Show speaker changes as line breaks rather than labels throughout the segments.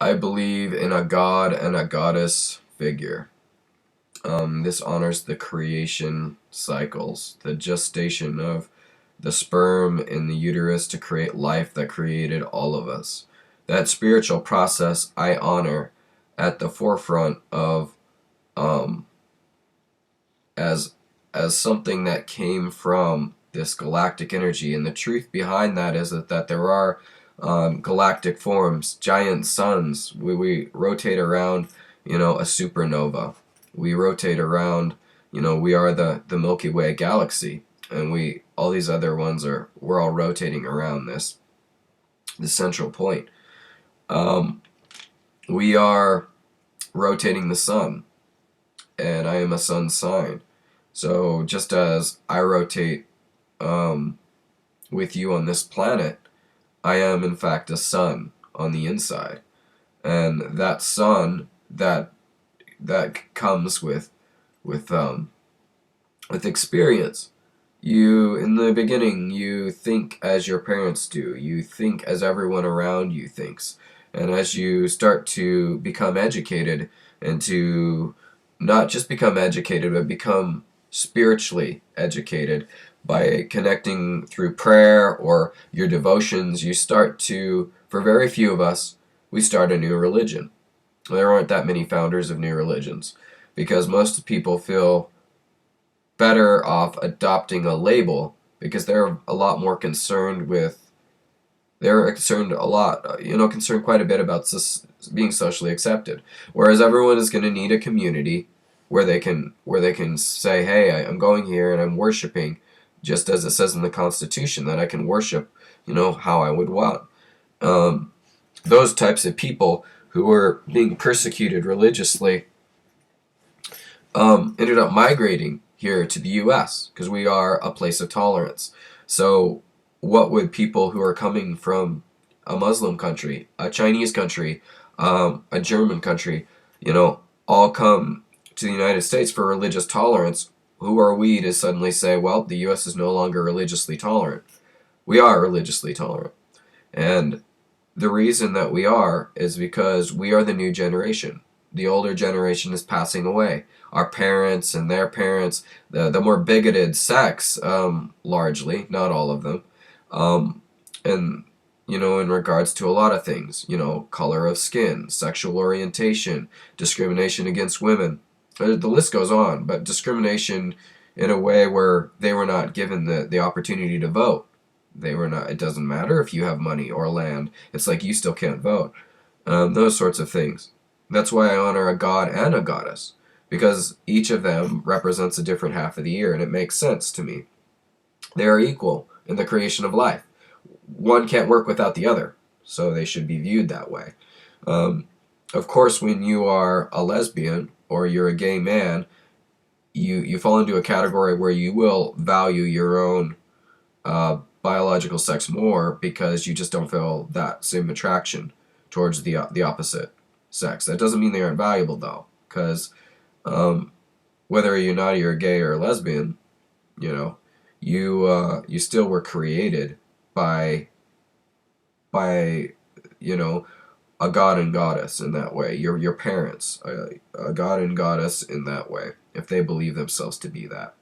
I believe in a god and a goddess figure. This honors the creation cycles, the gestation of the sperm in the uterus to create life that created all of us. That spiritual process I honor at the forefront of um, as as something that came from this galactic energy. And the truth behind that is that there are galactic forms, giant suns. We rotate around, a supernova. We rotate around, we are the Milky Way galaxy. And all these other ones we're all rotating around the central point. Um, we are rotating the sun, and I am a sun sign. So just as I rotate um, with you on this planet, I am in fact a sun on the inside, and that sun that comes with experience. You in the beginning you think as your parents do. You think as everyone around you thinks, and as you start to become educated and to not just become educated but become spiritually educated by connecting through prayer or your devotions, you start to, for very few of us, we start a new religion. There aren't that many founders of new religions because most people feel better off adopting a label because they're a lot more concerned with they're concerned a lot concerned quite a bit about being socially accepted, whereas everyone is going to need a community where they can say, hey, I'm going here and I'm worshiping just as it says in the Constitution that I can worship how I would want. um, those types of people who were being persecuted religiously ended up migrating here to the U.S. because we are a place of tolerance. So, what would people who are coming from a Muslim country, a Chinese country, a German country, all come to the United States for religious tolerance? Who are we to suddenly say, well, the U.S. is no longer religiously tolerant? We are religiously tolerant. And the reason that we are is because we are the new generation. The older generation is passing away. Our parents and their parents, the more bigoted sects, largely, not all of them, and in regards to a lot of things, color of skin, sexual orientation, discrimination against women, the list goes on. But discrimination in a way where they were not given the opportunity to vote. They were not. It doesn't matter if you have money or land. It's like you still can't vote. Those sorts of things. That's why I honor a god and a goddess, because each of them represents a different half of the year, and it makes sense to me. They are equal in the creation of life. One can't work without the other, so they should be viewed that way. Um, of course, when you are a lesbian or you're a gay man, you fall into a category where you will value your own biological sex more because you just don't feel that same attraction towards the opposite sex. That doesn't mean they aren't valuable though, because whether you're naughty or gay or lesbian, you know, you still were created by by a god and goddess in that way. Your parents, a god and goddess in that way, if they believe themselves to be that.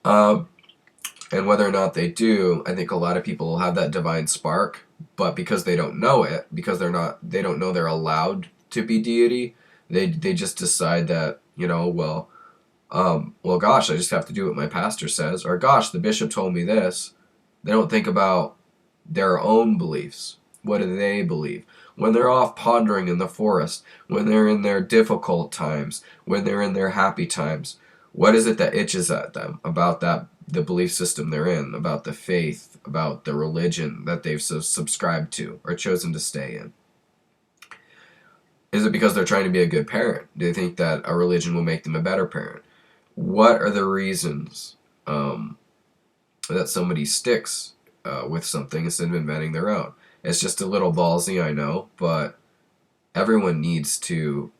Um, And whether or not they do, I think a lot of people will have that divine spark, but because they don't know it, because they don't know they're allowed to be deity, they just decide that, well, gosh, I just have to do what my pastor says, or gosh, the bishop told me this. They don't think about their own beliefs. What do they believe? When they're off pondering in the forest, when they're in their difficult times, when they're in their happy times, what is it that itches at them about the belief system they're in, about the faith, about the religion that they've subscribed to or chosen to stay in? Is it because they're trying to be a good parent? Do they think that a religion will make them a better parent? What are the reasons that somebody sticks with something instead of inventing their own? It's just a little ballsy, I know, but everyone needs to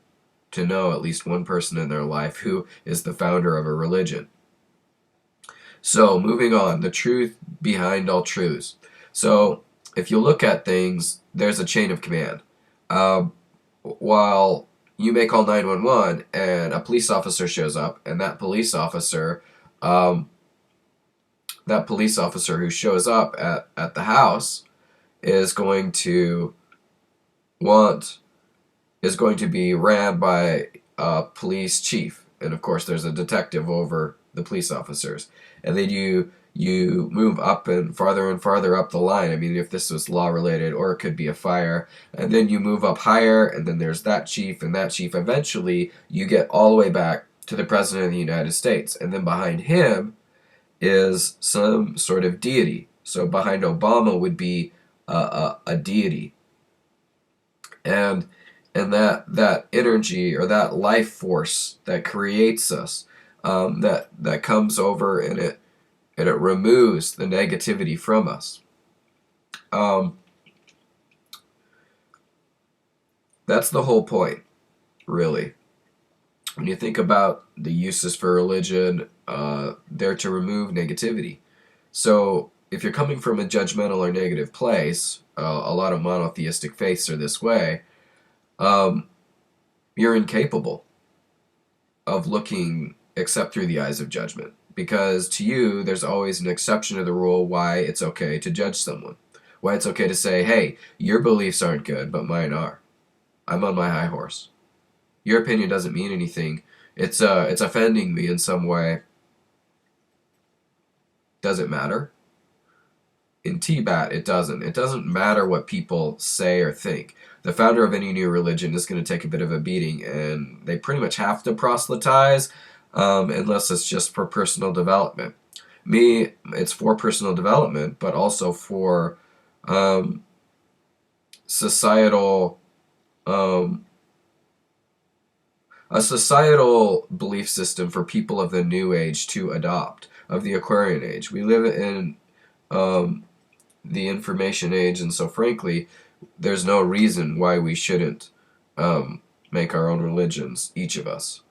know at least one person in their life who is the founder of a religion. So, moving on, the truth behind all truths. So, if you look at things, there's a chain of command. Um, while you may call 911 and a police officer shows up, and um, that police officer who shows up at the house is going to want is going to be ran by a police chief, and of course there's a detective over the police officers, and then you move up and farther up the line. I mean, if this was law related, or it could be a fire, and then you move up higher, and then there's that chief and that chief. Eventually, you get all the way back to the president of the United States, and then behind him is some sort of deity. So behind Obama would be a deity, and that energy or that life force that creates us, that comes over, and it removes the negativity from us. Um, that's the whole point, really. When you think about the uses for religion, they're to remove negativity. So if you're coming from a judgmental or negative place, a lot of monotheistic faiths are this way. Um, you're incapable of looking except through the eyes of judgment, because to you there's always an exception to the rule why it's okay to judge someone, why it's okay to say, hey, your beliefs aren't good but mine are. I'm on my high horse. Your opinion doesn't mean anything. It's offending me in some way. Does it matter? In TBAT, it doesn't. It doesn't matter what people say or think. The founder of any new religion is going to take a bit of a beating, and they pretty much have to proselytize, unless it's just for personal development. Me, it's for personal development, but also for um, societal, um, a societal belief system for people of the New Age to adopt, of the Aquarian Age. We live in um, the information age, and so frankly, there's no reason why we shouldn't make our own religions, each of us.